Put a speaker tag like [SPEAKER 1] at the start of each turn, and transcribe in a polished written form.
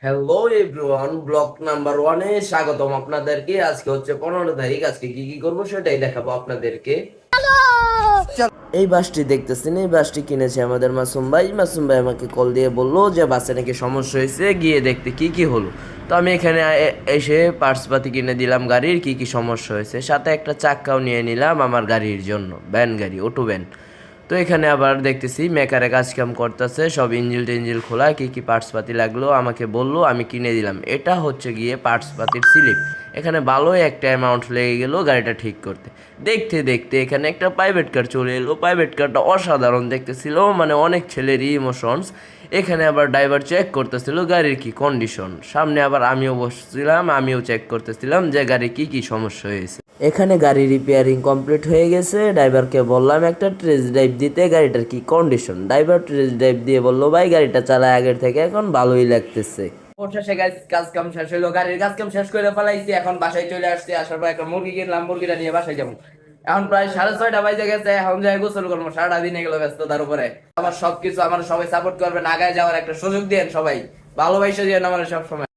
[SPEAKER 1] Hello everyone, block number ওয়ানে স্বাগতম আপনাদেরকে। আজকে হচ্ছে 15 তারিখ। আজকে কি কি করবো সেটাই দেখাবো আপনাদেরকে। এই বাসটি দেখতেছেন, এই বাসটি কিনেছে আমাদের মাসুম ভাই। মাসুম ভাই আমাকে কল দিয়ে বললো যে বাসে নাকি সমস্যা হয়েছে, গিয়ে দেখতে কি কি হলো। তো আমি এখানে এসে পার্টসপাতি কিনে দিলাম গাড়ির, কি কি সমস্যা হয়েছে, সাথে একটা চাক্কাও নিয়ে নিলাম আমার গাড়ির জন্য, ভ্যান গাড়ি, অটো ভ্যান। তো এখানে আবার দেখতেছি মেকারে কাজ কাম করতেছে, সব ইঞ্জিল টিঞ্জিল খোলা, কি কি পার্টসপাতি লাগলো আমাকে বললো, আমি কিনে দিলাম। এটা হচ্ছে গিয়ে পার্টসপাতির স্লিপ। এখানে ভালোই একটা অ্যামাউন্ট লেগে গেল গাড়িটা ঠিক করতে। দেখতে দেখতে এখানে একটা প্রাইভেট কার চলে এলো। প্রাইভেট কারটা অসাধারণ দেখতেছিল, মানে অনেক ছেলেরই ইমোশনস। এখানে আবার ড্রাইভার চেক করতেছিল গাড়ির কি কন্ডিশন। সামনে আবার আমিও বসছিলাম, আমিও চেক করতেছিলাম যে গাড়ির কি কি সমস্যা হয়েছে। এখানে গাড়ি রিপেয়ারিং কমপ্লিট হয়ে গেছে। ড্রাইভারকে বললাম একটা টেস্ট ড্রাইভ দিতে, গাড়িটার কি কন্ডিশন। ড্রাইভার টেস্ট ড্রাইভ দিয়ে বললো, ভাই গাড়িটা চালায় আগের থেকে এখন ভালোই লাগতেছে। অবশেষে গাইস কাজ কাম শেষ হইলো, গাড়ির কাজ কাম শেষ করে ফেলাইছি। এখন বাসায় চলে আসছি। আসার পর একটা মুরগি কিনলাম, মুরগিটা নিয়ে বাসায় যাবো। এখন প্রায় 6:30 বাজে গেছে। এখন যাই গোসল করবো। সারাটা দিনে গেল ব্যস্ততার উপরে। আমার সবকিছু, আমার সবাই সাপোর্ট করবেন, আগায় যাওয়ার একটা সুযোগ দেন সবাই, ভালোবাসা দিয়েন আমার সবসময়।